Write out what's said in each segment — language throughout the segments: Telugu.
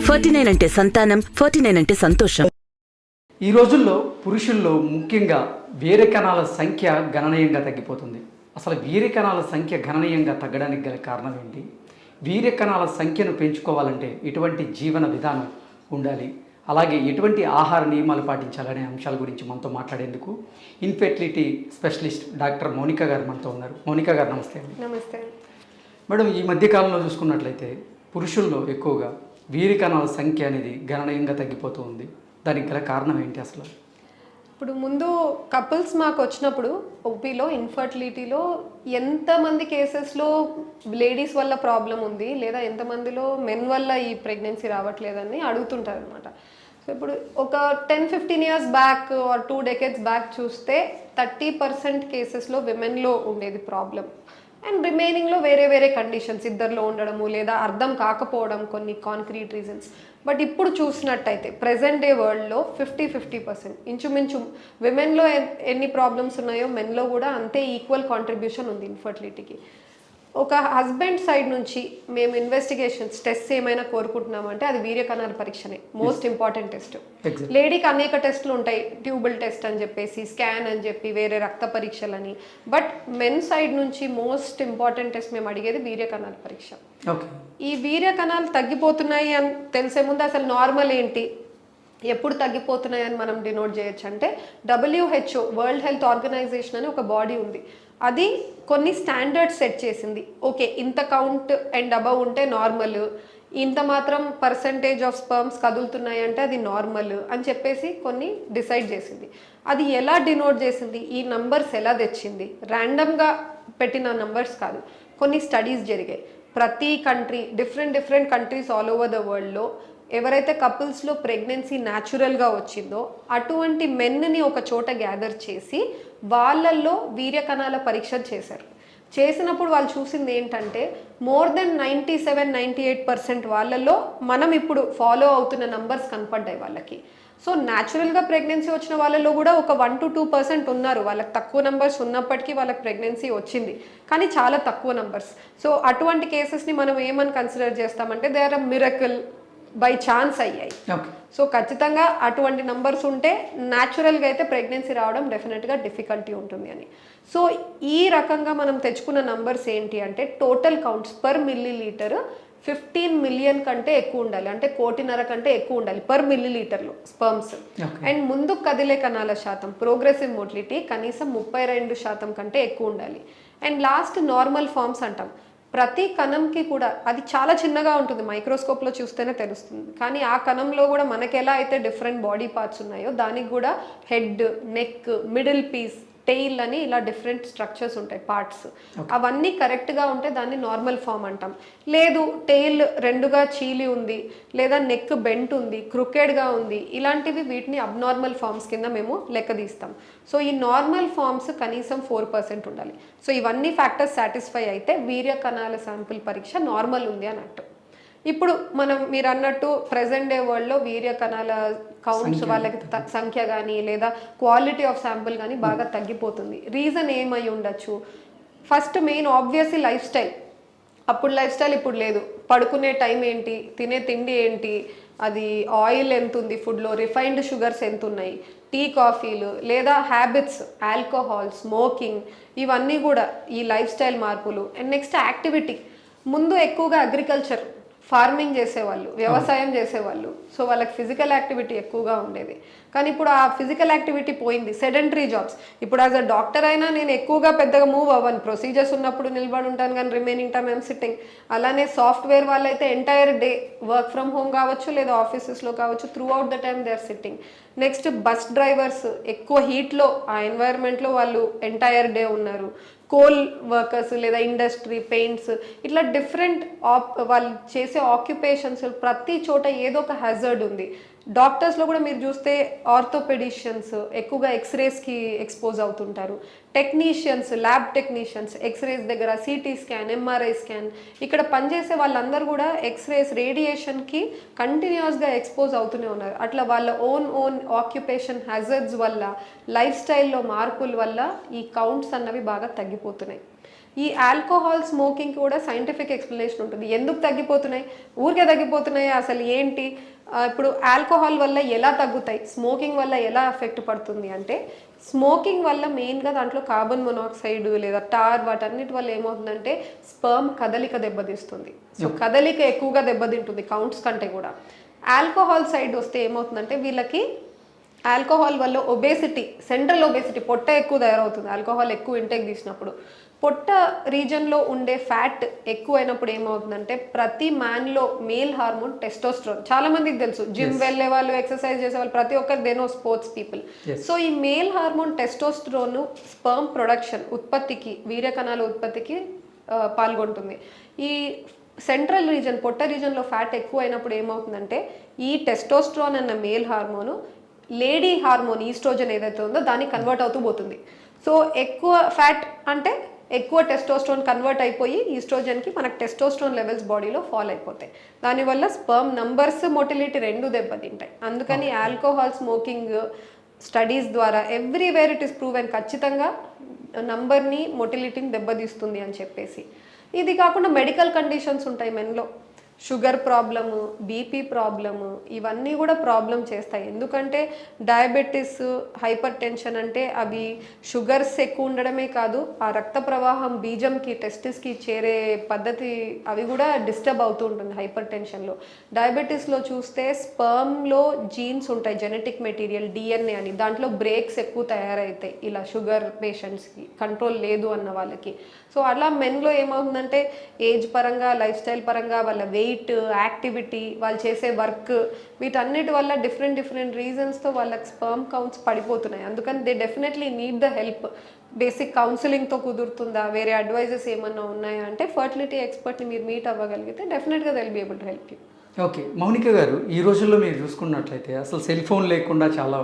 49 అంటే సంతానం, 49 అంటే సంతోషం. ఈ రోజుల్లో పురుషుల్లో ముఖ్యంగా వీర్య కణాల సంఖ్య గణనీయంగా తగ్గిపోతుంది. అసలు వీర్య కణాల సంఖ్య గణనీయంగా తగ్గడానికి గల కారణం ఏంటి? వీర్య కణాల సంఖ్యను పెంచుకోవాలంటే ఎటువంటి జీవన విధానం ఉండాలి, అలాగే ఎటువంటి ఆహార నియమాలు పాటించాలనే అంశాల గురించి మనతో మాట్లాడేందుకు ఇన్ఫెర్టిలిటీ స్పెషలిస్ట్ డాక్టర్ మౌనిక గారు మనతో ఉన్నారు. మౌనిక గారు నమస్తే అండి. నమస్తే మేడం, ఈ మధ్యకాలంలో చూసుకున్నట్లయితే పురుషుల్లో ఎక్కువగా వీర్య కణాల సంఖ్య అనేది గణనీయంగా తగ్గిపోతూ ఉంది. దానికి గల కారణం ఏంటి అసలు? ఇప్పుడు ముందు కపుల్స్ మాకు వచ్చినప్పుడు ఓపీలో ఇన్ఫర్టిలిటీలో ఎంతమంది కేసెస్లో లేడీస్ వల్ల ప్రాబ్లం ఉంది లేదా ఎంతమందిలో మెన్ వల్ల ఈ ప్రెగ్నెన్సీ రావట్లేదని అడుగుతుంటారు అనమాట. సో ఇప్పుడు ఒక 10-15 years back or 2 decades back చూస్తే 30% కేసెస్లో విమెన్లో ఉండేది ప్రాబ్లం. అండ్ రిమైనింగ్లో వేరే వేరే కండిషన్స్ ఇద్దరిలో ఉండడము లేదా అర్థం కాకపోవడం కొన్ని కాంక్రీట్ రీజన్స్. బట్ ఇప్పుడు చూసినట్టయితే ప్రెజెంట్ డే వరల్డ్లో 50-50% ఇంచుమించు విమెన్లో ఎన్ని ప్రాబ్లమ్స్ ఉన్నాయో మెన్లో కూడా అంతే ఈక్వల్ కాంట్రిబ్యూషన్ ఉంది ఇన్ఫర్టిలిటీకి. ఒక హస్బెండ్ సైడ్ నుంచి మేము ఇన్వెస్టిగేషన్స్ టెస్ట్ ఏమైనా కోరుకుంటున్నామంటే అది వీర్య కణాల పరీక్షనే మోస్ట్ ఇంపార్టెంట్ టెస్ట్. లేడీకి అనేక టెస్టులు ఉంటాయి, ట్యూబల్ టెస్ట్ అని చెప్పేసి, స్కాన్ అని చెప్పి, వేరే రక్త పరీక్షలని. బట్ మెన్ సైడ్ నుంచి మోస్ట్ ఇంపార్టెంట్ టెస్ట్ మేము అడిగేది వీర్య కణాల పరీక్ష. ఈ వీర్య కణాలు తగ్గిపోతున్నాయి అని తెలిసే ముందు అసలు నార్మల్ ఏంటి, ఎప్పుడు తగ్గిపోతున్నాయని మనం డినోట్ చేయొచ్చు అంటే WHO వరల్డ్ హెల్త్ ఆర్గనైజేషన్ అని ఒక బాడీ ఉంది. అది కొన్ని స్టాండర్డ్స్ సెట్ చేసింది. ఓకే, ఇంత కౌంట్ అండ్ అబవ్ ఉంటే నార్మల్, ఇంత మాత్రం పర్సంటేజ్ ఆఫ్ స్పర్మ్స్ కదులుతున్నాయి అంటే అది నార్మల్ అని చెప్పేసి కొన్ని డిసైడ్ చేసింది. అది ఎలా డినోట్ చేసింది, ఈ నంబర్స్ ఎలా తెచ్చింది, ర్యాండమ్గా పెట్టిన నంబర్స్ కాదు, కొన్ని స్టడీస్ జరిగాయి. ప్రతి country different countries all over the వరల్డ్లో ఎవరైతే కపుల్స్లో ప్రెగ్నెన్సీ న్యాచురల్గా వచ్చిందో అటువంటి మెన్ని ఒక చోట గ్యాదర్ చేసి వాళ్ళల్లో వీర్య కణాల పరీక్ష చేశారు. చేసినప్పుడు వాళ్ళు చూసింది ఏంటంటే మోర్ దెన్ 97-98% వాళ్ళల్లో మనం ఇప్పుడు ఫాలో అవుతున్న నంబర్స్ కనపడ్డాయి వాళ్ళకి. సో న్యాచురల్గా ప్రెగ్నెన్సీ వచ్చిన వాళ్ళలో కూడా ఒక 1-2% ఉన్నారు, వాళ్ళకి తక్కువ నెంబర్స్ ఉన్నప్పటికీ వాళ్ళకి ప్రెగ్నెన్సీ వచ్చింది, కానీ చాలా తక్కువ నెంబర్స్. సో అటువంటి కేసెస్ని మనం ఏమని కన్సిడర్ చేస్తామంటే they are a miracle, by chance అయ్యాయి. సో ఖచ్చితంగా అటువంటి నంబర్స్ ఉంటే న్యాచురల్గా అయితే ప్రెగ్నెన్సీ రావడం డెఫినెట్గా డిఫికల్టీ ఉంటుంది అని. సో ఈ రకంగా మనం తెచ్చుకున్న నంబర్స్ ఏంటి అంటే total counts per millilitre 15 million కంటే ఎక్కువ ఉండాలి, అంటే 1.5 కోటి కంటే ఎక్కువ ఉండాలి పర్ మిల్లీలీటర్లో స్పర్మ్స్. అండ్ ముందుకు కదిలే కణాల శాతం ప్రోగ్రెసివ్ మోటిలిటీ కనీసం 32% కంటే ఎక్కువ ఉండాలి. అండ్ లాస్ట్ నార్మల్ ఫార్మ్స్ అంటాం. ప్రతి కణంకి కూడా అది చాలా చిన్నగా ఉంటుంది, మైక్రోస్కోప్లో చూస్తేనే తెలుస్తుంది, కానీ ఆ కణంలో కూడా మనకి ఎలా అయితే డిఫరెంట్ బాడీ పార్ట్స్ ఉన్నాయో దానికి కూడా head, neck, middle piece, tail అని ఇలా డిఫరెంట్ స్ట్రక్చర్స్ ఉంటాయి పార్ట్స్. అవన్నీ కరెక్ట్గా ఉంటే దాన్ని నార్మల్ ఫామ్ అంటాం. లేదు టెయిల్ రెండుగా చీలి ఉంది లేదా నెక్ బెంట్ ఉంది, క్రుకెడ్గా ఉంది, ఇలాంటివి వీటిని అబ్నార్మల్ ఫామ్స్ కింద మేము లెక్క తీస్తాం. సో ఈ నార్మల్ ఫామ్స్ కనీసం 4% ఉండాలి. సో ఇవన్నీ ఫ్యాక్టర్స్ సాటిస్ఫై అయితే వీర్య కణాల శాంపిల్ పరీక్ష నార్మల్ ఉంది అన్నట్టు. ఇప్పుడు మనం మీరు అన్నట్టు ప్రెజెంట్ డే వరల్డ్లో వీర్య కణాల కౌంట్స్ వాళ్ళకి సంఖ్య కానీ లేదా క్వాలిటీ ఆఫ్ శాంపుల్ కానీ బాగా తగ్గిపోతుంది. రీజన్ ఏమై ఉండొచ్చు? First main obviously life style. అప్పుడు లైఫ్ స్టైల్ ఇప్పుడు లేదు. పడుకునే టైం ఏంటి, తినే తిండి ఏంటి, అది ఆయిల్ ఎంత ఉంది ఫుడ్లో, రిఫైన్డ్ షుగర్స్ ఎంత ఉన్నాయి, టీ కాఫీలు లేదా హ్యాబిట్స్, ఆల్కహాల్, స్మోకింగ్, ఇవన్నీ కూడా ఈ లైఫ్ స్టైల్ మార్పులు. And next activity. ముందు ఎక్కువగా అగ్రికల్చర్, ఫార్మింగ్ చేసేవాళ్ళు, వ్యవసాయం చేసేవాళ్ళు, సో వాళ్ళకి ఫిజికల్ యాక్టివిటీ ఎక్కువగా ఉండేది. కానీ ఇప్పుడు ఆ ఫిజికల్ యాక్టివిటీ పోయింది, సెడెంటరీ జాబ్స్. ఇప్పుడు యాజ్ అ డాక్టర్ అయినా నేను ఎక్కువగా పెద్దగా మూవ్ అవ్వను, ప్రొసీజర్స్ ఉన్నప్పుడు నిలబడి ఉంటాను కానీ రిమైనింగ్ టైమ్ ఐఎమ్ సిట్టింగ్. అలానే సాఫ్ట్వేర్ వాళ్ళైతే entire day work from home కావచ్చు లేదా ఆఫీసెస్లో కావచ్చు, throughout the time they are sitting. Next bus drivers ఎక్కువ హీట్లో ఆ ఎన్వైర్న్మెంట్లో వాళ్ళు ఎంటైర్ డే ఉన్నారు. కోల్ వర్కర్స్ లేదా ఇండస్ట్రీ, పెయింట్స్, ఇట్లా డిఫరెంట్ వాళ్ళు చేసే ఆక్యుపేషన్స్ ప్రతి చోట ఏదో ఒక హ్యాజర్డ్ ఉంది. డాక్టర్స్లో కూడా మీరు చూస్తే ఆర్థోపెడిషియన్స్ ఎక్కువగా ఎక్స్రేస్కి ఎక్స్పోజ్ అవుతుంటారు. టెక్నీషియన్స్, ల్యాబ్ టెక్నీషియన్స్ ఎక్స్రేస్ దగ్గర, సిటీ స్కాన్, ఎంఆర్ఐ స్కాన్, ఇక్కడ పనిచేసే వాళ్ళందరూ కూడా ఎక్స్రేస్, రేడియేషన్కి కంటిన్యూస్గా ఎక్స్పోజ్ అవుతూనే ఉన్నారు. అట్లా వాళ్ళ ఓన్ ఆక్యుపేషన్ హ్యాజర్డ్స్ వల్ల, లైఫ్ స్టైల్లో మార్పుల వల్ల ఈ కౌంట్స్ అన్నవి బాగా తగ్గిపోతున్నాయి. ఈ ఆల్కహాల్ స్మోకింగ్ కూడా సైంటిఫిక్ ఎక్స్ప్లెనేషన్ ఉంటుంది. ఎందుకు తగ్గిపోతున్నాయి, ఊరికే తగ్గిపోతున్నాయి, అసలు ఏంటి, ఇప్పుడు ఆల్కహాల్ వల్ల ఎలా తగ్గుతాయి, స్మోకింగ్ వల్ల ఎలా ఎఫెక్ట్ పడుతుంది అంటే, స్మోకింగ్ వల్ల మెయిన్గా దాంట్లో కార్బన్ మొనాక్సైడ్ లేదా టార్ వాటన్నిటి వల్ల ఏమవుతుందంటే స్పర్మ్ కదలిక దెబ్బతీస్తుంది. సో కదలిక ఎక్కువగా దెబ్బతింటుంది కౌంట్స్ కంటే కూడా. ఆల్కహాల్ సైడ్ వస్తే ఏమవుతుందంటే వీళ్ళకి ఆల్కహాల్ వల్ల ఒబేసిటీ, సెంట్రల్ ఒబేసిటీ, పొట్ట ఎక్కువ తయారవుతుంది ఆల్కహాల్ ఎక్కువ ఇంటేక్ తీసినప్పుడు. పొట్ట రీజన్లో ఉండే ఫ్యాట్ ఎక్కువైనప్పుడు ఏమవుతుందంటే ప్రతి మ్యాన్లో మేల్ హార్మోన్ టెస్టోస్టెరాన్, చాలా మందికి తెలుసు, జిమ్ వెళ్ళే వాళ్ళు, ఎక్సర్సైజ్ చేసే వాళ్ళు, ప్రతి ఒక్కరు they know sports people. So ఈ male hormone testosterone sperm production, ఉత్పత్తికి, వీర్యకణాల ఉత్పత్తికి పాల్గొంటుంది. ఈ సెంట్రల్ రీజన్, పొట్ట రీజన్లో ఫ్యాట్ ఎక్కువ అయినప్పుడు ఏమవుతుందంటే ఈ టెస్టోస్టెరాన్ అన్న male hormone lady hormone estrogen ఏదైతే ఉందో దానికి కన్వర్ట్ అవుతూ పోతుంది. సో ఎక్కువ ఫ్యాట్ అంటే ఎక్కువ టెస్టోస్టెరాన్ కన్వర్ట్ అయిపోయి ఈస్ట్రోజన్కి మనకు టెస్టోస్టెరాన్ లెవెల్స్ బాడీలో ఫాల్ అయిపోతాయి. దానివల్ల స్పర్మ్ నంబర్స్, మొటిలిటీ రెండు దెబ్బతింటాయి. అందుకని ఆల్కహాల్ స్మోకింగ్ స్టడీస్ ద్వారా ఎవ్రీవేర్ ఇట్ ఈస్ ప్రూవెన్ ఖచ్చితంగా నంబర్ని, మొటిలిటీని దెబ్బతీస్తుంది అని చెప్పేసి. ఇది కాకుండా మెడికల్ కండిషన్స్ ఉంటాయి మెన్లో, షుగర్ ప్రాబ్లము, బీపీ ప్రాబ్లము, ఇవన్నీ కూడా ప్రాబ్లం చేస్తాయి. ఎందుకంటే డయాబెటీస్, హైపర్ టెన్షన్ అంటే అవి షుగర్స్ ఎక్కువ ఉండడమే కాదు, ఆ రక్త ప్రవాహం బీజంకి, టెస్టిస్కి చేరే పద్ధతి అవి కూడా డిస్టర్బ్ అవుతూ ఉంటుంది హైపర్ టెన్షన్లో. డయాబెటీస్లో చూస్తే స్పర్మ్లో జీన్స్ ఉంటాయి, జెనెటిక్ మెటీరియల్ డిఎన్ఏ అని, దాంట్లో బ్రేక్స్ ఎక్కువ తయారవుతాయి ఇలా షుగర్ పేషెంట్స్కి, కంట్రోల్ లేదు అన్న వాళ్ళకి. సో అలా మెన్లో ఏమవుతుందంటే ఏజ్ పరంగా, లైఫ్ స్టైల్ పరంగా, వాళ్ళ వెయిట్, యాక్టివిటీ, వాళ్ళు చేసే వర్క్, వీటన్నిటి వల్ల డిఫరెంట్ రీజన్స్తో వాళ్ళకి స్పర్మ్ కౌంట్స్ పడిపోతున్నాయి. అందుకని they definitely need the help. Basic కౌన్సిలింగ్తో కుదురుతుందా, వేరే అడ్వైజెస్ ఏమన్నా ఉన్నాయా అంటే ఫర్టిలిటీ ఎక్స్పర్ట్ని మీరు మీట్ అవ్వగలిగితే డెఫినెట్గా they will be able to help you. Okay, Mounika గారు, ఈ రోజుల్లో మీరు చూసుకున్నట్లయితే అసలు సెల్ ఫోన్ లేకుండా చాలా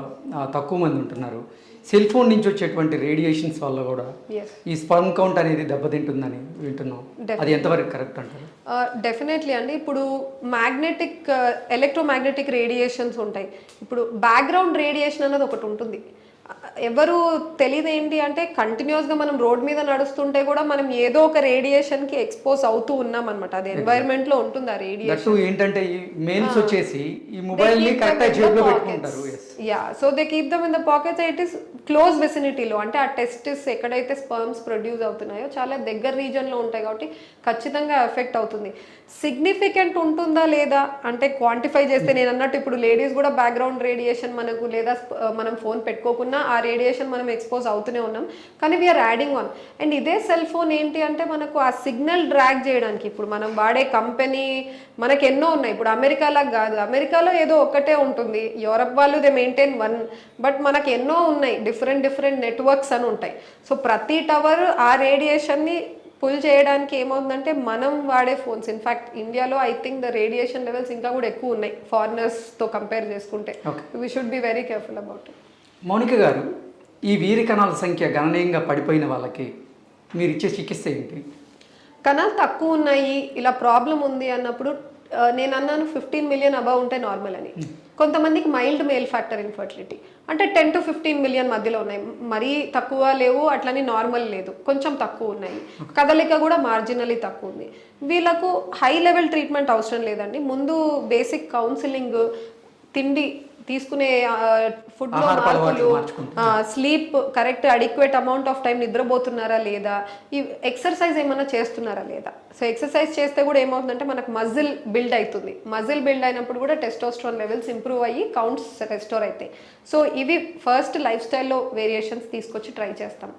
తక్కువ మంది ఉంటున్నారు. సెల్ ఫోన్ నుంచి వచ్చేటువంటి రేడియేషన్స్ వల్ల కూడా ఈ స్పర్మ్ కౌంట్ అనేది దెబ్బతింటుందని వింటున్నాం. అది ఎంతవరకు కరెక్ట్ అంటారు? డెఫినెట్లీ అండి. ఇప్పుడు మ్యాగ్నెటిక్, ఎలక్ట్రోమాగ్నెటిక్ రేడియేషన్స్ ఉంటాయి. ఇప్పుడు బ్యాక్గ్రౌండ్ రేడియేషన్ అన్నది ఒకటి ఉంటుంది. ఎవరు తెలియదు ఏంటి అంటే కంటిన్యూస్గా మనం రోడ్ మీద నడుస్తుంటే కూడా మనం ఏదో ఒక రేడియేషన్కి ఎక్స్పోజ్ అవుతూ ఉన్నాం అనమాట. అది ఎన్వైరన్మెంట్లో ఉంటుంది ఆ రేడియేషన్. ఏంటంటే ఈ మెయిల్స్ వచ్చేసి ఈ మొబైల్ని కరెక్ట్ జేబులో పెట్టుకుంటారు. Yeah, so they keep them in the pockets. It is close వెసినిటీలో, అంటే ఆ టెస్టిస్ ఎక్కడైతే స్పర్మ్స్ ప్రొడ్యూస్ అవుతున్నాయో చాలా దగ్గర రీజన్లో ఉంటాయి కాబట్టి ఖచ్చితంగా ఎఫెక్ట్ అవుతుంది. సిగ్నిఫికెంట్ ఉంటుందా లేదా అంటే క్వాంటిఫై చేస్తే, నేను అన్నట్టు ఇప్పుడు లేడీస్ కూడా బ్యాక్గ్రౌండ్ రేడియేషన్ మనకు, లేదా మనం ఫోన్ పెట్టుకోకుండా ఆ రేడియేషన్ మనం ఎక్స్పోజ్ అవుతూనే ఉన్నాం, కానీ వీఆర్ యాడింగ్ ఆన్. అండ్ ఇదే సెల్ ఫోన్ ఏంటి అంటే మనకు ఆ సిగ్నల్ డ్రాగ్ చేయడానికి, ఇప్పుడు మనం వాడే కంపెనీ మనకు ఎన్నో ఉన్నాయి. ఇప్పుడు అమెరికాలా కాదు, అమెరికాలో ఏదో ఒక్కటే ఉంటుంది, యూరప్ వాళ్ళు దే మెయింటైన్ వన్, బట్ మనకు ఎన్నో ఉన్నాయి, డిఫరెంట్ నెట్వర్క్స్ అని ఉంటాయి. సో ప్రతి టవర్ ఆ రేడియేషన్ని పుల్ చేయడానికి ఏమవుతుందంటే మనం వాడే ఫోన్స్, ఇన్ఫ్యాక్ట్ ఇండియాలో I think the radiation levels ఇంకా కూడా ఎక్కువ ఉన్నాయి ఫారినర్స్తో కంపేర్ చేసుకుంటే. We should be very careful about it. Mounika గారు, ఈ వీరి కణాల సంఖ్య గణనీయంగా పడిపోయిన వాళ్ళకి మీరు ఇచ్చే చికిత్స ఏంటి? కణాలు తక్కువ ఉన్నాయి, ఇలా ప్రాబ్లం ఉంది అన్నప్పుడు నేను అన్నాను 15 మిలియన్ అబవ్ ఉంటే నార్మల్ అని. కొంతమందికి మైల్డ్ మేల్ ఫ్యాక్టర్ ఇన్ఫర్టిలిటీ అంటే 10 to 15 మిలియన్ మధ్యలో ఉన్నాయి, మరీ తక్కువ లేవు, అట్లని నార్మల్ లేదు, కొంచెం తక్కువ ఉన్నాయి. కదలిక కూడా మార్జినలీ తక్కువ ఉంది. వీళ్ళకు హై లెవెల్ ట్రీట్మెంట్ అవసరం లేదండి. ముందు బేసిక్ కౌన్సిలింగ్, తిండి తీసుకునే ఫుడ్లో మార్పులు, sleep correct adequate amount of time నిద్రపోతున్నారా లేదా, ఈ ఎక్సర్సైజ్ ఏమైనా చేస్తున్నారా లేదా. సో ఎక్సర్సైజ్ చేస్తే కూడా ఏమవుతుందంటే మనకు మజిల్ బిల్డ్ అవుతుంది. మజిల్ బిల్డ్ అయినప్పుడు కూడా టెస్టోస్టెరాన్ లెవెల్స్ ఇంప్రూవ్ అయ్యి కౌంట్స్ రెస్టోర్ అవుతాయి. సో ఇవి ఫస్ట్ లైఫ్ స్టైల్లో వేరియేషన్స్ తీసుకొచ్చి ట్రై చేస్తాం.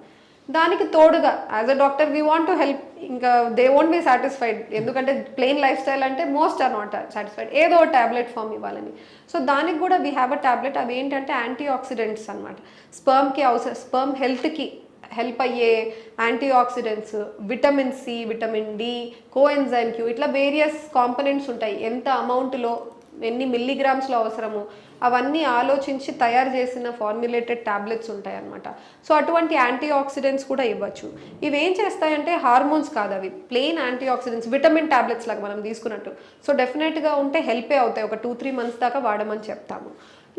దానికి తోడుగా as a doctor we want to help. ఇంకా దే వోంట్ బి సాటిస్ఫైడ్, ఎందుకంటే ప్లెయిన్ లైఫ్ స్టైల్ అంటే మోస్ట్ ఆర్ నాట్ సాటిస్ఫైడ్, ఏదో ట్యాబ్లెట్ ఫామ్ ఇవ్వాలని. సో దానికి కూడా వీ హ్యావ్ అ ట్యాబ్లెట్. అవి ఏంటంటే యాంటీ ఆక్సిడెంట్స్ అనమాట. స్పర్మ్కి అవసరం, స్పర్మ్ హెల్త్కి హెల్ప్ అయ్యే antioxidants, vitamin C, vitamin D, coenzyme Q, ఇట్లా వేరియస్ కాంపనెంట్స్ ఉంటాయి. ఎంత అమౌంట్లో, ఎన్ని మిల్లీగ్రామ్స్లో అవసరము, అవన్నీ ఆలోచించి తయారు చేసిన ఫార్ములేటెడ్ ట్యాబ్లెట్స్ ఉంటాయి అన్నమాట. సో అటువంటి యాంటీ ఆక్సిడెంట్స్ కూడా ఇవ్వచ్చు. ఇవి ఏం చేస్తాయంటే హార్మోన్స్ కాదు, అవి plain antioxidants, vitamin tablets లాగా మనం తీసుకున్నట్టు. సో డెఫినెట్గా ఉంటే హెల్పే అవుతాయి. ఒక 2-3 మంత్స్ దాకా వాడమని చెప్తాము.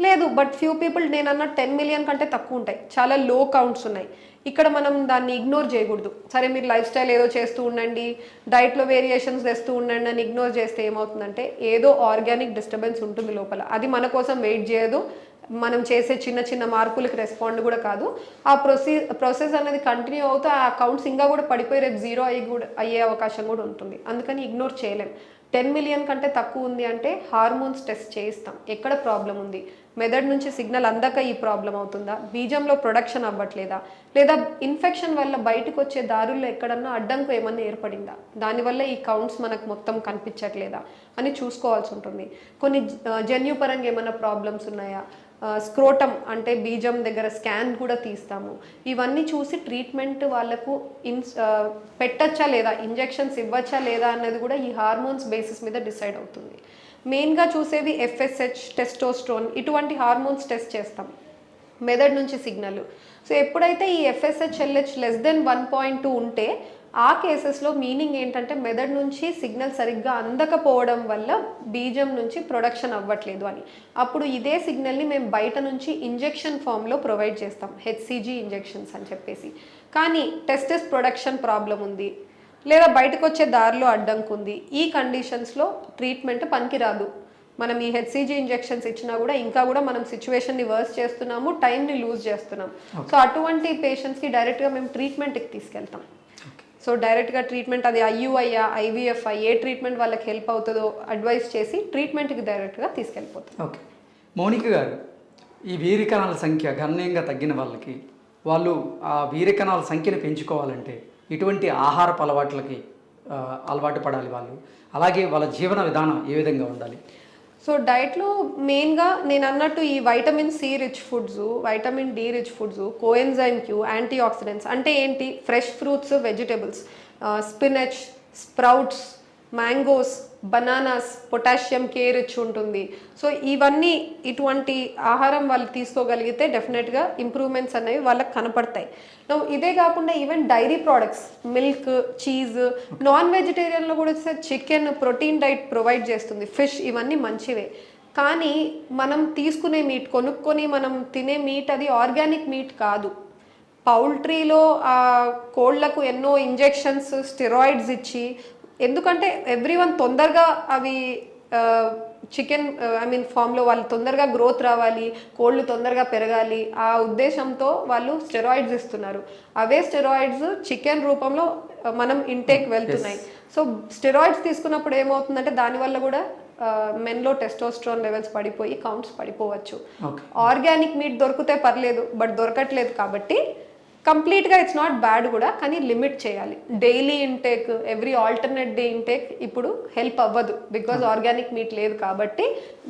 లేదు బట్ ఫ్యూ పీపుల్, నేను అన్న 10 మిలియన్ కంటే తక్కువ ఉంటాయి, చాలా లో కౌంట్స్ ఉన్నాయి. ఇక్కడ మనం దాన్ని ఇగ్నోర్ చేయకూడదు. సరే మీరు లైఫ్ స్టైల్ ఏదో చేస్తూ ఉండండి, డైట్లో వేరియేషన్స్ తెస్తూ ఉండండి అని ఇగ్నోర్ చేస్తే ఏమవుతుందంటే ఏదో ఆర్గానిక్ డిస్టర్బెన్స్ ఉంటుంది లోపల. అది మన కోసం వెయిట్ చేయదు, మనం చేసే చిన్న చిన్న మార్పులకు రెస్పాండ్ కూడా కాదు. ఆ ప్రాసెస్ అనేది కంటిన్యూ అవుతూ ఆ కౌంట్స్ ఇంకా కూడా పడిపోయి రేపు జీరో అయ్యే అవకాశం కూడా ఉంటుంది. అందుకని ఇగ్నోర్ చేయలేం. 10 మిలియన్ కంటే తక్కువ ఉంది అంటే హార్మోన్స్ టెస్ట్ చేయిస్తాం. ఎక్కడ ప్రాబ్లం ఉంది, మెదడు నుంచి సిగ్నల్ అందాక ఈ ప్రాబ్లం అవుతుందా, బీజంలో ప్రొడక్షన్ అవ్వట్లేదా, లేదా ఇన్ఫెక్షన్ వల్ల బయటకు వచ్చే దారుల్లో ఎక్కడన్నా అడ్డంకు ఏమన్నా ఏర్పడిందా, దానివల్ల ఈ కౌంట్స్ మనకు మొత్తం కనిపించట్లేదా అని చూసుకోవాల్సి ఉంటుంది. కొన్ని జన్యుపరంగా ఏమైనా ప్రాబ్లమ్స్ ఉన్నాయా, స్క్రోటం అంటే బీజం దగ్గర స్కాన్ కూడా తీస్తాము. ఇవన్నీ చూసి ట్రీట్మెంట్ వాళ్ళకు పెట్టచ్చా లేదా, ఇంజెక్షన్స్ ఇవ్వచ్చా లేదా అన్నది కూడా ఈ హార్మోన్స్ బేసిస్ మీద డిసైడ్ అవుతుంది. మెయిన్గా చూసేవి FSH, టెస్టోస్ట్రోన్, ఇటువంటి హార్మోన్స్ టెస్ట్ చేస్తాం మెదడు నుంచి సిగ్నల్. సో ఎప్పుడైతే ఈ FSH, LH <1.2 ఉంటే ఆ కేసెస్లో మీనింగ్ ఏంటంటే మెదడు నుంచి సిగ్నల్ సరిగ్గా అందకపోవడం వల్ల బీజం నుంచి ప్రొడక్షన్ అవ్వట్లేదు అని. అప్పుడు ఇదే సిగ్నల్ని మేము బయట నుంచి ఇంజెక్షన్ ఫామ్లో ప్రొవైడ్ చేస్తాం, HCG ఇంజెక్షన్స్ అని చెప్పేసి. కానీ టెస్టిస్ ప్రొడక్షన్ ప్రాబ్లం ఉంది, లేదా బయటకు వచ్చే దారిలో అడ్డంకు ఉంది, ఈ కండిషన్స్లో ట్రీట్మెంట్ పనికిరాదు. మనం ఈ HCG ఇంజెక్షన్స్ ఇచ్చినా కూడా ఇంకా కూడా మనం సిచ్యువేషన్ని వర్స్ చేస్తున్నాము, టైంని లూజ్ చేస్తున్నాం. సో అటువంటి పేషెంట్స్కి డైరెక్ట్గా మేము ట్రీట్మెంట్కి తీసుకెళ్తాం. సో డైరెక్ట్గా ట్రీట్మెంట్ అది IUI, IVF, ఏ ట్రీట్మెంట్ వాళ్ళకి హెల్ప్ అవుతుందో అడ్వైస్ చేసి ట్రీట్మెంట్కి డైరెక్ట్గా తీసుకెళ్ళిపోతాం. ఓకే, మౌనిక గారు, ఈ వీర్యకణాల సంఖ్య గణనీయంగా తగ్గిన వాళ్ళకి వాళ్ళు ఆ వీర్యకణాల సంఖ్యను పెంచుకోవాలంటే ఇటువంటి ఆహారపు అలవాట్లకి అలవాటు పడాలి వాళ్ళు, అలాగే వాళ్ళ జీవన విధానం ఏ విధంగా ఉండాలి? సో డైట్లో మెయిన్గా నేను అన్నట్టు ఈ vitamin C rich foods, vitamin D rich foods, coenzyme Q, antioxidants అంటే ఏంటి, fresh fruits, vegetables, spinach, sprouts, mangoes, bananas, potassium K rich ఉంటుంది. సో ఇవన్నీ ఇటువంటి ఆహారం వాళ్ళు తీసుకోగలిగితే డెఫినెట్గా ఇంప్రూవ్మెంట్స్ అనేవి వాళ్ళకి కనపడతాయి. ఇదే కాకుండా even dairy products, milk, cheese, non వెజిటేరియన్లో కూడా చికెన్ ప్రోటీన్ డైట్ ప్రొవైడ్ చేస్తుంది, ఫిష్, ఇవన్నీ మంచివే. కానీ మనం తీసుకునే మీట్, కొనుక్కొని మనం తినే మీట్ అది ఆర్గానిక్ మీట్ కాదు. పౌల్ట్రీలో కోళ్లకు ఎన్నో ఇంజెక్షన్స్, స్టెరాయిడ్స్ ఇచ్చి, ఎందుకంటే ఎవ్రీవన్ తొందరగా అవి చికెన్ ఫామ్లో వాళ్ళు తొందరగా గ్రోత్ రావాలి, కోళ్ళు తొందరగా పెరగాలి, ఆ ఉద్దేశంతో వాళ్ళు స్టెరాయిడ్స్ ఇస్తున్నారు. అవే స్టెరాయిడ్స్ చికెన్ రూపంలో మనం ఇంటేక్ వెళ్తున్నాయి. సో స్టెరాయిడ్స్ తీసుకున్నప్పుడు ఏమవుతుందంటే దానివల్ల కూడా మెన్లో టెస్టోస్ట్రాన్ లెవెల్స్ పడిపోయి కౌంట్స్ పడిపోవచ్చు. ఆర్గానిక్ మీట్ దొరికితే పర్లేదు, బట్ దొరకట్లేదు కాబట్టి కంప్లీట్గా ఇట్స్ నాట్ బ్యాడ్ కూడా, కానీ లిమిట్ చేయాలి. Daily intake, every alternate day intake ఇప్పుడు హెల్ప్ అవ్వదు, బికాజ్ ఆర్గానిక్ మీట్ లేదు కాబట్టి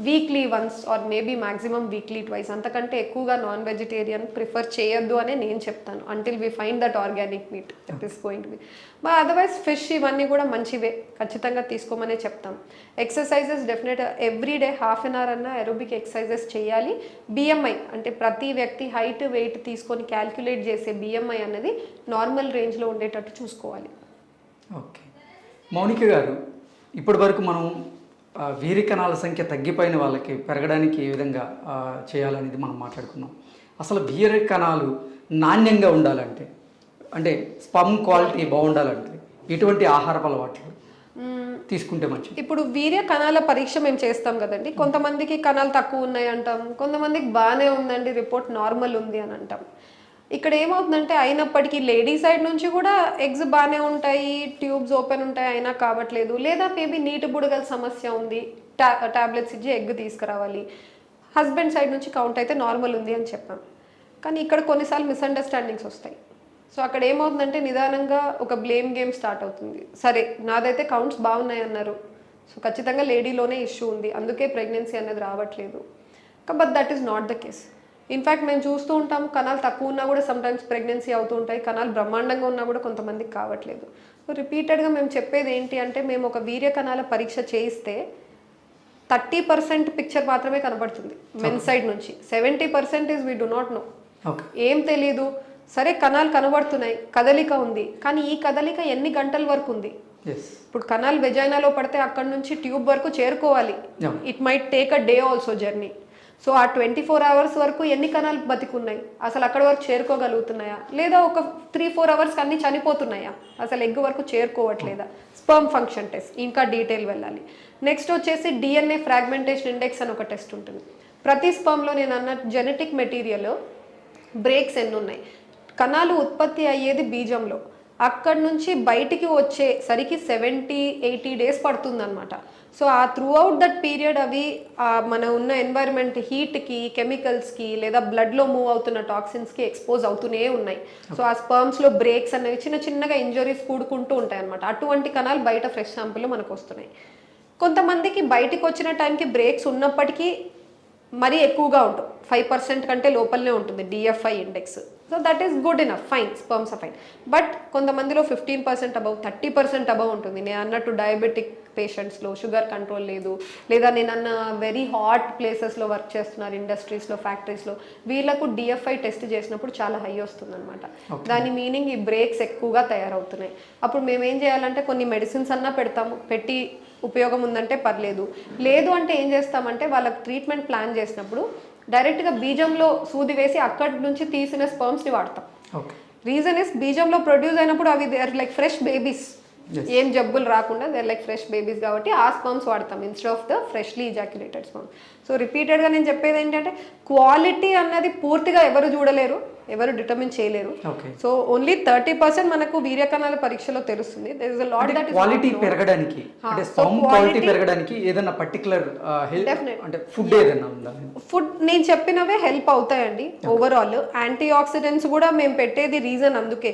weekly once or maybe maximum weekly twice, అంతకంటే ఎక్కువగా నాన్ వెజిటేరియన్ ప్రిఫర్ చేయొద్దు అనే నేను చెప్తాను, until we find that organic meet it is going to be. But otherwise fish ఇవన్నీ కూడా మంచివే, ఖచ్చితంగా తీసుకోమనే చెప్తాం. Exercises definite every day ½ an hour అన్న ఎరోబిక్ ఎక్సర్సైజెస్ చేయాలి. BMI అంటే ప్రతి వ్యక్తి హైట్, వెయిట్ తీసుకొని క్యాల్కులేట్ చేసే BMI అనేది నార్మల్ రేంజ్లో ఉండేటట్టు చూసుకోవాలి. ఓకే, మౌనిక గారు, ఇప్పటి వరకు మనం వీర్యకణాల సంఖ్య తగ్గిపోయిన వాళ్ళకి పెరగడానికి ఏ విధంగా చేయాలనేది మనం మాట్లాడుకున్నాం. అసలు వీర్యకణాలు నాణ్యంగా ఉండాలంటే, అంటే స్పర్మ్ క్వాలిటీ బాగుండాలంటే ఎటువంటి ఆహారపు అలవాట్లు తీసుకుంటే మంచిది? ఇప్పుడు వీర్య కణాల పరీక్ష మేము చేస్తాం కదండి, కొంతమందికి కణాలు తక్కువ ఉన్నాయి అంటాం, కొంతమందికి బాగానే ఉందండి, రిపోర్ట్ నార్మల్ ఉంది అని అంటాం. ఇక్కడ ఏమవుతుందంటే అయినప్పటికీ లేడీ సైడ్ నుంచి కూడా ఎగ్స్ బాగానే ఉంటాయి, ట్యూబ్స్ ఓపెన్ ఉంటాయి, అయినా కావట్లేదు, లేదా మేబీ నీటి బుడగల సమస్య ఉంది, టాబ్లెట్స్ ఇచ్చి ఎగ్ తీసుకురావాలి. హస్బెండ్ సైడ్ నుంచి కౌంట్ అయితే నార్మల్ ఉంది అని చెప్పాం. కానీ ఇక్కడ కొన్నిసార్లు మిస్అండర్స్టాండింగ్స్ వస్తాయి. సో అక్కడ ఏమవుతుందంటే నిదానంగా ఒక బ్లేమ్ గేమ్ స్టార్ట్ అవుతుంది. సరే నాదైతే కౌంట్స్ బాగున్నాయి అన్నారు, సో ఖచ్చితంగా లేడీలోనే ఇష్యూ ఉంది, అందుకే ప్రెగ్నెన్సీ అనేది రావట్లేదు. But that is not the case. In fact మేము చూస్తూ ఉంటాము, కణాలు తక్కువ ఉన్నా కూడా సమ్టైమ్స్ ప్రెగ్నెన్సీ అవుతూ ఉంటాయి, కణాలు బ్రహ్మాండంగా ఉన్నా కూడా కొంతమందికి కావట్లేదు. సో రిపీటెడ్గా మేము చెప్పేది ఏంటి అంటే, మేము ఒక వీర్య కణాల పరీక్ష చేయిస్తే 30% పిక్చర్ మాత్రమే కనబడుతుంది మెన్ సైడ్ నుంచి, 70% is we do not know, ఏం తెలీదు. సరే కణాలు కనబడుతున్నాయి, కదలిక ఉంది, కానీ ఈ కదలిక ఎన్ని గంటల వరకు ఉంది? ఇప్పుడు కణాలు వెజైనాలో పడితే అక్కడ నుంచి ట్యూబ్ వరకు చేరుకోవాలి, it might take a day also journey. So ఆ 24 అవర్స్ వరకు ఎన్ని కణాలు బతికున్నాయి, అసలు అక్కడి వరకు చేరుకోగలుగుతున్నాయా, లేదా ఒక 3-4 అవర్స్కి అన్ని చనిపోతున్నాయా, అసలు ఎగ్ వరకు చేరుకోవట్లేదా, స్పర్మ్ ఫంక్షన్ టెస్ట్, ఇంకా డీటెయిల్ వెళ్ళాలి. నెక్స్ట్ వచ్చేసి DNA ఫ్రాగ్మెంటేషన్ ఇండెక్స్ అని ఒక టెస్ట్ ఉంటుంది. ప్రతి స్పర్మ్లో నేను అన్న జెనెటిక్ మెటీరియల్ బ్రేక్స్ ఎన్ని ఉన్నాయి, కణాలు ఉత్పత్తి అయ్యేది బీజంలో, అక్కడి నుంచి బయటికి వచ్చేసరికి 70-80 డేస్ పడుతుందన్నమాట. సో ఆ త్రూ అవుట్ దట్ పీరియడ్ అవి మన ఉన్న ఎన్వైరన్మెంట్ హీట్కి, కెమికల్స్కి, లేదా బ్లడ్లో మూవ్ అవుతున్న టాక్సిన్స్కి ఎక్స్పోజ్ అవుతూనే ఉన్నాయి. సో ఆ స్పర్మ్స్లో బ్రేక్స్ అనేవి చిన్న చిన్నగా ఇంజరీస్ కూడుకుంటూ ఉంటాయి అన్నమాట. అటువంటి కణాలు బయట ఫ్రెష్ శాంపుల్లో మనకు వస్తున్నాయి. కొంతమందికి బయటికి వచ్చిన టైంకి బ్రేక్స్ ఉన్నప్పటికీ మరీ ఎక్కువగా ఉంటుంది, 5% కంటే లోపలనే ఉంటుంది DFI index. So that is good enough, fine, sperms are fine. But కొంతమందిలో 15% అబవ్, 30% అబవ్ ఉంటుంది. నేను అన్నట్టు డయాబెటిక్ పేషెంట్స్లో షుగర్ కంట్రోల్ లేదు, లేదా నేను అన్న వెరీ హాట్ ప్లేసెస్లో వర్క్ చేస్తున్నారు, ఇండస్ట్రీస్లో, ఫ్యాక్టరీస్లో, వీళ్ళకు DFI టెస్ట్ చేసినప్పుడు చాలా హై వస్తుంది అనమాట. దాని మీనింగ్ ఈ బ్రేక్స్ ఎక్కువగా తయారవుతున్నాయి. అప్పుడు మేము ఏం చేయాలంటే కొన్ని మెడిసిన్స్ అన్నా పెట్టి ఉపయోగం ఉందంటే పర్లేదు, లేదు అంటే ఏం చేస్తామంటే వాళ్ళకి ట్రీట్మెంట్ ప్లాన్ చేసినప్పుడు డైరెక్ట్గా బీజంలో సూది వేసి అక్కడి నుంచి తీసిన స్పర్మ్స్ని వాడతాం. రీజన్ ఇస్ బీజంలో ప్రొడ్యూస్ అయినప్పుడు అవి they are like fresh babies, ఏం జబ్బులు రాకుండా they are like fresh babies, కాబట్టి ఆ స్పర్మ్స్ వాడతాం instead of the freshly ejaculated sperm. So రిపీటెడ్గా నేను చెప్పేది ఏంటంటే క్వాలిటీ అన్నది పూర్తిగా ఎవరు చూడలేరు, ఎవరు డిటర్మిన్ చేయలేరు. సో ఓన్లీ 30% మనకు వీర్యకణాల పరీక్షలో తెలుస్తుంది. There is a lot that is quality పెరగడానికి, అంటే స్పర్మ్ క్వాలిటీ పెరగడానికి ఏదైనా పర్టికులర్ అంటే ఫుడ్ ఏదైనా ఉందా? ఫుడ్ నేను చెప్పినవే హెల్ప్ అవుతాయండి. ఓవరాల్ యాంటీ ఆక్సిడెంట్స్ కూడా మేము పెట్టేది రీజన్ అందుకే.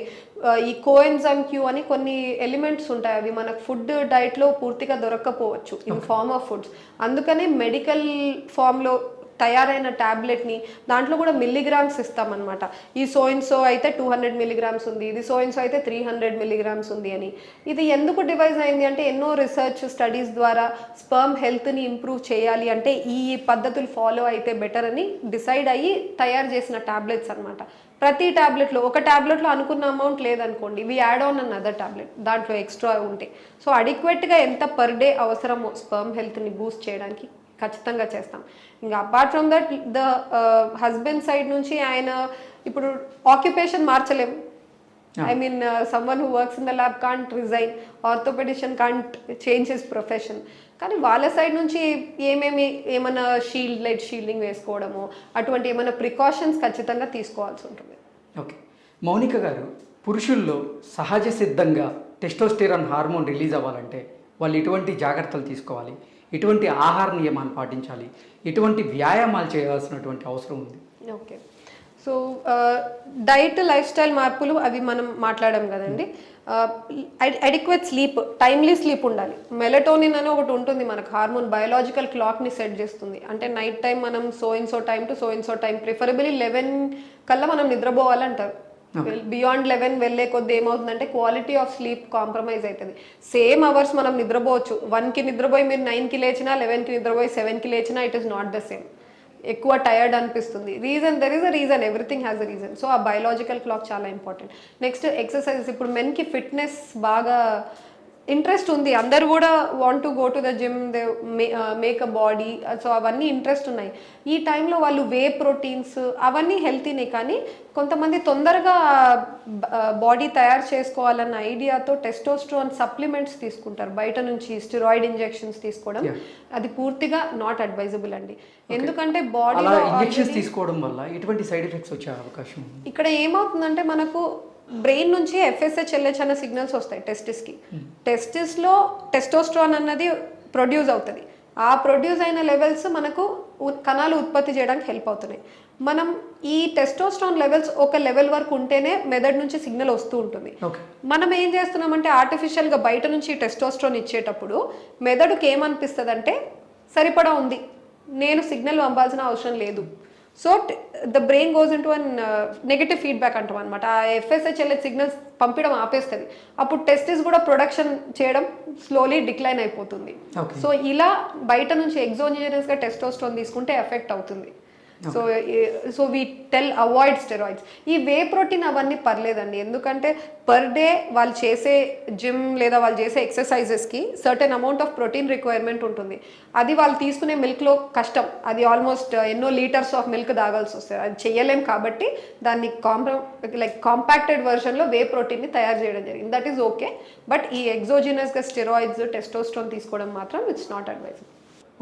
ఈ కోఎన్జైమ్ Q అని కొన్ని ఎలిమెంట్స్ ఉంటాయి, అవి మనకు ఫుడ్ డైట్లో పూర్తిగా దొరక్కపోవచ్చు ఇన్ ఫార్మ్ ఆఫ్ ఫుడ్స్. అందుకనే మెడికల్ ఫామ్లో తయారైన ట్యాబ్లెట్ని దాంట్లో కూడా మిల్లీగ్రామ్స్ ఇస్తామన్నమాట. ఈ సో అయితే 200 మిల్లీగ్రామ్స్ ఉంది, ఇది సో అయితే 300 మిల్లీగ్రామ్స్ ఉంది అని. ఇది ఎందుకు డివైజ్ అయింది అంటే ఎన్నో రీసెర్చ్ స్టడీస్ ద్వారా స్పర్మ్ హెల్త్ని ఇంప్రూవ్ చేయాలి అంటే ఈ పద్ధతులు ఫాలో అయితే బెటర్ అని డిసైడ్ అయ్యి తయారు చేసిన ట్యాబ్లెట్స్ అనమాట. ప్రతి ట్యాబ్లెట్లో ఒక ట్యాబ్లెట్లో అనుకున్న అమౌంట్ లేదనుకోండి, we add on an other tablet దాంట్లో ఎక్స్ట్రా ఉంటే. సో అడిక్వేట్గా ఎంత పర్ డే అవసరమో స్పర్మ్ హెల్త్ని బూస్ట్ చేయడానికి ఖచ్చితంగా చేస్తాం. ఇంకా apart from that the husband side నుంచి ఆయన ఇప్పుడు ఆక్యుపేషన్ మార్చలేం. I mean someone who works in the lab can't resign, orthopaedician can't change his profession. కానీ వాళ్ళ సైడ్ నుంచి ఏమైనా షీల్డింగ్ వేసుకోవడము, అటువంటి ఏమైనా ప్రికాషన్స్ ఖచ్చితంగా తీసుకోవాల్సి ఉంటుంది. ఓకే, మౌనిక గారు, పురుషుల్లో సహజ సిద్ధంగా టెస్టోస్టెరాన్ హార్మోన్ రిలీజ్ అవ్వాలంటే వాళ్ళు ఎటువంటి జాగ్రత్తలు తీసుకోవాలి, ఎటువంటి ఆహార నియమాలు పాటించాలి, ఎటువంటి వ్యాయామాలు చేయాల్సినటువంటి అవసరం ఉంది? Okay, so diet, life style మార్పులు అవి మనం మాట్లాడాం కదండి. అడిక్వేట్ స్లీప్, టైమ్లీ స్లీప్ ఉండాలి. మెలటోనిన్ అని ఒకటి ఉంటుంది మనకు, హార్మోన్ బయోలాజికల్ క్లాక్ని సెట్ చేస్తుంది. అంటే నైట్ టైం మనం so time to so time, preferably 11 కల్లా మనం నిద్రపోవాలంటారు. బియాండ్ 11 వెళ్ళే కొద్ది ఏమవుతుందంటే క్వాలిటీ ఆఫ్ స్లీప్ కాంప్రమైజ్ అవుతుంది. సేమ్ అవర్స్ మనం నిద్రపోవచ్చు, 1కి నిద్రపోయి మీరు 9కి లేచినా, 11కి నిద్రపోయి 7కి లేచినా, it is not the same. ఎక్కువ టైర్డ్ అనిపిస్తుంది. There is a reason, everything has a reason. So ఆ బయోలాజికల్ క్లాక్ చాలా ఇంపార్టెంట్. Next exercises. ఇప్పుడు మెన్కి ఫిట్నెస్ బాగా ఇంట్రెస్ట్ ఉంది, అందరు కూడా want to go to the gym, they make a body, so అవన్నీ ఇంట్రెస్ట్ ఉన్నాయి. ఈ టైంలో వాళ్ళు వే ప్రోటీన్స్ అవన్నీ హెల్తీనే, కానీ కొంతమంది తొందరగా బాడీ తయారు చేసుకోవాలన్న ఐడియాతో టెస్టోస్టెరాన్ సప్లిమెంట్స్ తీసుకుంటారు బయట నుంచి, స్టెరాయిడ్ ఇంజెక్షన్స్ తీసుకోవడం అది పూర్తిగా నాట్ అడ్వైజబుల్ అండి. ఎందుకంటే బాడీలో ఇంజెక్షన్స్ తీసుకోవడం వల్ల ఎటువంటి సైడ్ ఎఫెక్ట్స్ వచ్చే అవకాశం? ఇక్కడ ఏమవుతుందంటే మనకు బ్రెయిన్ నుంచి FSH LH అన్న సిగ్నల్స్ వస్తాయి టెస్టిస్కి. టెస్టిస్లో టెస్టోస్టెరాన్ అన్నది ప్రొడ్యూస్ అవుతుంది. ఆ ప్రొడ్యూస్ అయిన లెవెల్స్ మనకు కణాలు ఉత్పత్తి చేయడానికి హెల్ప్ అవుతున్నాయి. మనం ఈ టెస్టోస్టెరాన్ లెవెల్స్ ఒక లెవెల్ వరకు ఉంటేనే మెదడు నుంచి సిగ్నల్ వస్తూ ఉంటుంది. మనం ఏం చేస్తున్నామంటే ఆర్టిఫిషియల్గా బయట నుంచి టెస్టోస్టెరాన్ ఇచ్చేటప్పుడు మెదడుకి ఏమనిపిస్తుంది అంటే సరిపడా ఉంది, నేను సిగ్నల్ పంపాల్సిన అవసరం లేదు. So the brain goes in to an negative feedback అంటాం అనమాట. ఆ FSH LH సిగ్నల్స్ పంపించడం ఆపేస్తుంది. అప్పుడు టెస్టిస్ కూడా ప్రొడక్షన్ చేయడం స్లోలీ డిక్లైన్ అయిపోతుంది. సో ఇలా బయట నుంచి ఎగ్జోజినస్గా టెస్టోస్టెరాన్ తీసుకుంటే ఎఫెక్ట్ అవుతుంది. So we tell avoid steroids. ఈ వే ప్రోటీన్ అవన్నీ పర్లేదండి, ఎందుకంటే పర్ డే వాళ్ళు చేసే జిమ్ లేదా వాళ్ళు చేసే ఎక్సర్సైజెస్కి certain amount of protein requirement ఉంటుంది. అది వాళ్ళు తీసుకునే మిల్క్లో కష్టం, అది ఆల్మోస్ట్ ఎన్నో లీటర్స్ ఆఫ్ మిల్క్ తాగాల్సి వస్తుంది, అది చెయ్యలేం. కాబట్టి దాన్ని కాంపాక్టెడ్ వర్షన్లో వే ప్రోటీన్ని తయారు చేయడం జరిగింది. That is okay. బట్ ఈ ఎగ్జోజినస్గా స్టెరాయిడ్స్, టెస్టోస్టెరాన్ తీసుకోవడం మాత్రం it's not advisable.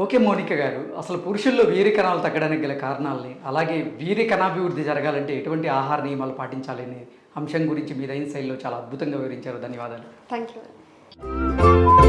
Okay Mounika గారు, అసలు పురుషుల్లో వీర్య కణాలు తగ్గడానికి గల కారణాలని, అలాగే వీర్య కణాభివృద్ధి జరగాలంటే ఎటువంటి ఆహార నియమాలు పాటించాలనే అంశం గురించి మీరైన శైలిలో చాలా అద్భుతంగా వివరించారు. ధన్యవాదాలు. Thank you.